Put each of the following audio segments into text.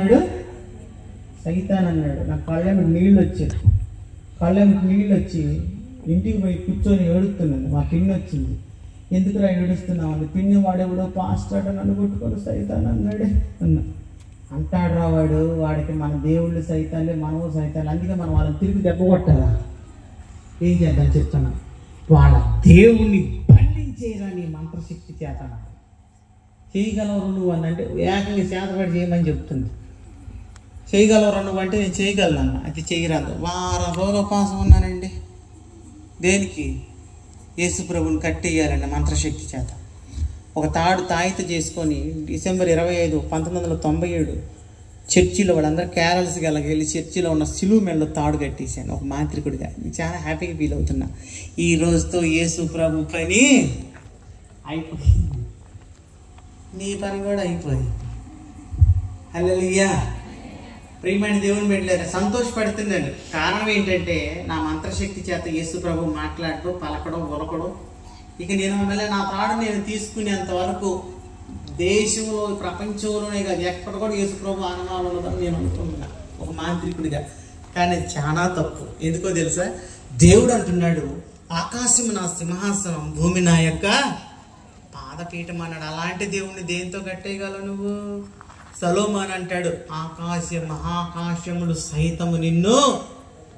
ఎవరన్నాడు? సైతాన్ అన్నాడు. నా కళ్ళకి నీళ్ళు వచ్చి ఇంటికి పోయి కూర్చొని ఏడుస్తున్నాను. మా పిన్ని వచ్చింది. ఎందుకురా ఏడుస్తున్నావు అని. పిన్ని వాడెవడో పాస్టర్ నన్ను కొట్టుకొని సైతాన్ అన్నాడే అన్నా. అంటాడు రా వాడికి మన దేవుళ్ళు సైతాన్లే, మనము సైతాన్లే. అందుకే మనం వాళ్ళని తిరిగి దెబ్బ కొట్టారా? ఏం చేద్దాం చెప్తున్నా, వాళ్ళ దేవుణ్ణి బంధించేరా నీ మంత్రశక్తి చేత. చేయగలవు నువ్వు అని అంటే ఏకంగా చేతపడి చేయమని చెప్తుంది. చేయగలవు నువ్వు అంటే నేను చేయగలను అన్న. అది చేయరాదు. వారం రోజుల కోసం ఉన్నానండి. దేనికి? యేసు ప్రభుని కట్టేయాలండి మంత్రశక్తి చేత. ఒక తాడు తాయిత చేసుకొని డిసెంబర్ 25, 1997 చర్చిలో వాళ్ళందరూ క్యారల్స్కి వెళ్ళి చర్చిలో ఉన్న సిలువ మెడలో తాడు కట్టేశాను ఒక మాంత్రికుడిగా. చాలా హ్యాపీగా ఫీల్ అవుతున్నా. ఈ రోజుతో యేసు ప్రభు పని అయిపోయింది. నీ పని కూడా అయిపోయింది. హల్లెలూయా. ప్రియమైన దేవుని బిడ్డలారా, సంతోషపడుతున్నాను. కారణం ఏంటంటే నా మంత్రశక్తి చేత యేసు ప్రభు మాట్లాడటం, పలకడం, ఉలకడం. ఇక నేను మళ్ళీ నా తాడు నేను తీసుకునేంత వరకు దేశంలో, ప్రపంచంలోనే కాదు ఎక్కడ కూడా యేసు ప్రభు ఆనందాలు ఉండదని నేను అనుకుంటున్నా ఒక మాంత్రికుడిగా. కానీ అది చాలా తప్పు. ఎందుకో తెలుసా? దేవుడు అంటున్నాడు, ఆకాశం నా సింహాసనం, భూమి నా యొక్క పాదపీఠం అన్నాడు. అలాంటి దేవుణ్ణి దేంతో కట్టేయగలవు నువ్వు? సొలొమోను అంటాడు, మహాకాశములు సైతము నిన్ను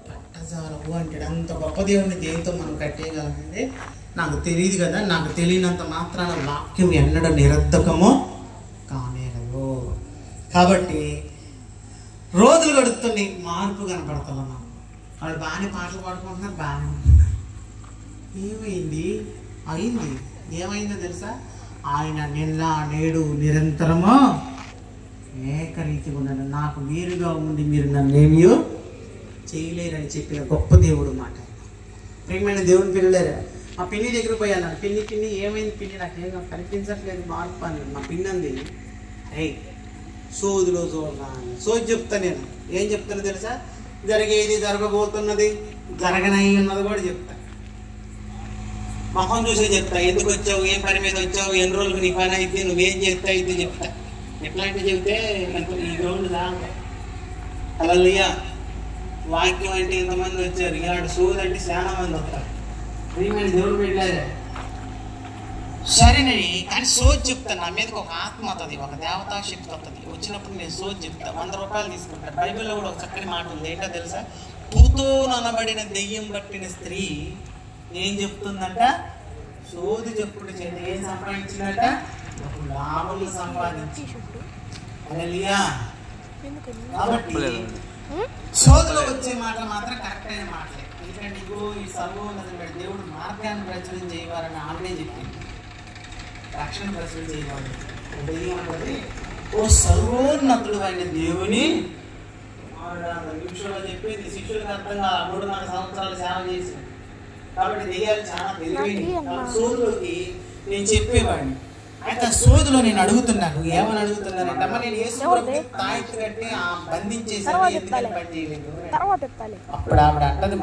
పట్టజాలవు అంటాడు. అంత గొప్ప దేవుణ్ణి దేంతో మనం కట్టేయగలమండి? నాకు తెలియదు కదా. నాకు తెలియనంత మాత్రాన వాక్యం ఎన్నడ నిరర్ధకమో కానేరదు. కాబట్టి రోజులు గడుపుతుంది, మార్పు కనపడుతున్నాం. వాళ్ళు బాగానే పాటలు పాడుకుంటున్నారు, బాగానే ఉంటున్నారు. ఏమైంది? ఏమైందో తెలుసా? ఆయన నిన్న నేడు నిరంతరము ఏకరీతిగా ఉన్నాడు. నాకు మీరుగా ఉండి మీరు నన్ను ఏమీ చేయలేరని చెప్పిన గొప్ప దేవుడు మాట. ప్రియమైన దేవుని పిల్లలేరా, మా పిన్ని దగ్గర పోయాను. పిన్ని ఏమైంది పిన్ని? నాకేం కనిపించట్లేదు మార్పు అని. మా పిన్ని అంది, సోదిలో చూడరా అని. సోది చెప్తా నేను. ఏం చెప్తానో తెలుసా? జరిగేది, జరగబోతున్నది, జరగనై ఉన్నది కూడా చెప్తా. మొహం చూసే చెప్తా. ఎందుకు వచ్చావు, ఏం పని మీద వచ్చావు, ఎన్ని రోజులకు నీ పని అయితే, నువ్వేం చేస్తావు ఇది చెప్తా. ఎట్లాంటి చెప్తే ఈ గ్రౌండ్ దాకా హల్లెలూయా. వాక్యం అంటే ఎంతమంది వచ్చారు, ఇలాంటి సోది అంటే చాలా మంది వస్తారు. ప్రియమైన దేవుడు పెట్టారు. సరేనని కానీ సోది చెప్తాను. నా మీదకి ఒక ఆత్మ వస్తుంది, ఒక దేవతా శక్తి వస్తుంది. వచ్చినప్పుడు నేను సోది చెప్తా. 100 రూపాయలు తీసుకుంటాను. బైబిల్లో కూడా ఒక చక్కని మాట ఉంది. ఏంటో తెలుసా? పూతో అనబడిన దెయ్యం పట్టిన స్త్రీ ఏం చెప్తుందంట? సోది చెప్పుడు చేత ఏం సంపాదించిందంట? లాభములు సంపాదించి. హల్లెలూయా. కాబట్టి సోదులో వచ్చే మాటలు మాత్రం కరెక్ట్ అయిన మాటలే. ఎందుకంటే ఇగో ఈ సర్వోన్నత దేవుడు మార్గాన్ని ప్రచురణ చేయవాలని ఆమెనే చెప్పింది. రక్షణ ప్రచురణ చేయవాలి. ఓ సర్వోన్నతుడు అయిన దేవుని 6 నిమిషంలో చెప్పేది శిష్యులకు అర్థం కాదు. 3.5 సంవత్సరాలు సేవ చేసింది. కాబట్టి దెయ్యాలు చాలా తెలివైన. సోదులోకి నేను చెప్పేవాడిని. అయితే ఆ సోదులో నేను అడుగుతున్నాను, ఏమని అడుగుతున్నానంటే, అమ్మ నేను యేసు ప్రభువుకి తాయిత్తు కట్టి బంధించేసాను, ఎందుకని పని చేయలేదు. అప్పుడు ఆవిడ అంటది,